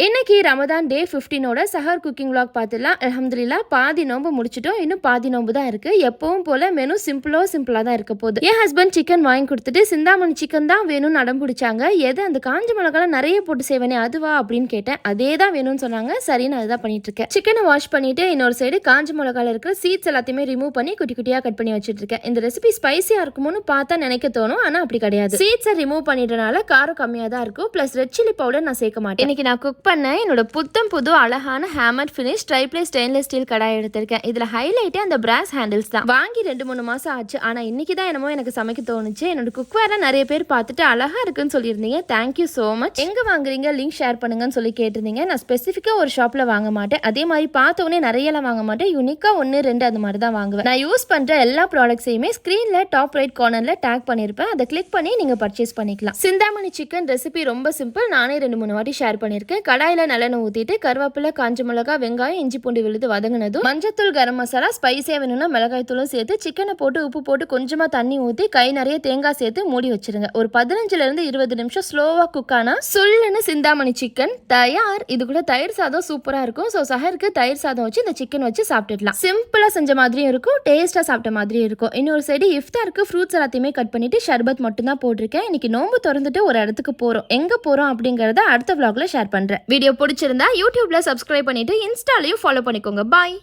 இன்னைக்கு ரமதான் டே 15ஓட சஹர் cooking vlog பார்த்துடலாம். அல்ஹம்துலில்லாஹ் பாதி நோம்பு முடிச்சிட்டோம். இன்னும் பாதி நோம்பு தான் இருக்கு. எப்பவும் போல மெனு சிம்பிளா தான் இருக்க போகுது. என் ஹஸ்பண்ட் சிக்கன் வாங்கி கொடுத்துட்டு சிந்தாமணி சிக்கன் தான் வேணும்னு அடம் பிடிச்சாங்க. எது அந்த காஞ்ச மிளகாலாம் நிறைய போட்டு செய்வேனே அதுவா அப்படின்னு கேட்டேன். அதே தான் வேணும்னு சொன்னாங்க. சரின்னு அதுதான் பண்ணிட்டு இருக்கேன். சிக்கனை வாஷ் பண்ணிட்டு இன்னொரு சைடு காஞ்ச மிளகால இருக்கிற சீட்ஸ் எல்லாத்தையுமே ரிமூவ் பண்ணி குட்டி குட்டியா கட் பண்ணி வச்சிட்டு இருக்கேன். இந்த ரெசிபி ஸ்பைசியா இருக்குமோன்னு பார்த்தா நினைக்க தோணும். ஆனா அப்படி கிடையாது. சீட்ஸை ரிமூவ் பண்ணிட்டனால காரம் கம்மியா தான் இருக்கும். பிளஸ் ரெட் சில்லி பவுடர் நான் சேர்க்க மாட்டேன். இன்னைக்கு நான் குக் பண்ண என்னோட புத்தம் புது அழகான hammer finish triply stainless steel kadai எடுத்திருக்கேன். இதுல ஹைலைட்டே அந்த பிராஸ் ஹேண்டில்ஸ் தான். வாங்கி 2-3 மாசம் ஆச்சு. ஆனா இன்னைக்கு தான் என்னமோ எனக்கு சமைக்க தோணுச்சு. என்னோட குக்வேரை நிறைய பேர் பார்த்துட்டு அழகா இருக்குன்னு சொல்லியிருந்தீங்க. Thank you so much. எங்க வாங்குறீங்க லிங்க் ஷேர் பண்ணுங்கன்னு சொல்லி கேட்டிருந்தீங்க. நான் ஸ்பெசிஃபிக்கா ஒரு ஷாப்ல வாங்க மாட்டேன். அதே மாதிரி பார்த்தவொடனே நிறைய எல்லாம் வாங்க மாட்டேன். யூனிக்கா 1-2 அந்த மாதிரி தான் வாங்குவேன். நான் யூஸ் பண்ற எல்லா ப்ராடக்ட்ஸையுமே ஸ்கிரீன்ல டாப் ரைட் கார்னர்ல டேக் பண்ணிருப்பேன். அதை கிளிக் பண்ணி நீங்க பர்ச்சேஸ் பண்ணிக்கலாம். சிந்தாமணி சிக்கன் ரெசிபி ரொம்ப சிம்பிள். நானே 2-3 வாட்டி ஷேர் பண்ணிருக்கேன். கடாயில நல்லெண்ணெய் ஊத்திட்டு கருவேப்பிலை, காஞ்ச மிளகாய், வெங்காயம், இஞ்சி பூண்டு விழுது வதங்கினதும் மஞ்சத்தூள், கரம் மசாலா, ஸ்பைசியா வேணும்னா மிளகாய் தூளும் சேர்த்து சிக்கனை போட்டு உப்பு போட்டு கொஞ்சமா தண்ணி ஊற்றி கை நிறைய தேங்காய் சேர்த்து மூடி வச்சிருங்க. ஒரு 15-20 நிமிஷம் ஸ்லோவா குக் ஆனா சொல்லுன்னு சிந்தாமணி சிக்கன் தயார். இது கூட தயிர் சாதம் சூப்பரா இருக்கும். ஸோ சஹருக்கு தயிர் சாதம் வச்சு இந்த சிக்கன் வச்சு சாப்பிட்டுடலாம். சிம்பிளா செஞ்ச மாதிரியும் இருக்கும், டேஸ்டா சாப்பிட்ட மாதிரியும் இருக்கும். இன்னொரு சைடு இஃப்தாருக்கு ஃப்ரூட்ஸ் எல்லாத்தையுமே கட் பண்ணிட்டு ஷர்பத் மட்டும் தான் போட்டிருக்கேன். இன்னைக்கு நோம்பு திறந்துட்டு ஒரு இடத்துக்கு போறோம். எங்க போறோம் அப்படிங்கறத அடுத்த vlogல ஷேர் பண்றேன். வீடியோ பிடிச்சிருந்தா யூடியூப்ல சப்ஸ்கிரைப் பண்ணிட்டு இன்ஸ்டாலையும் ஃபாலோ பண்ணிக்கோங்க. பாய்.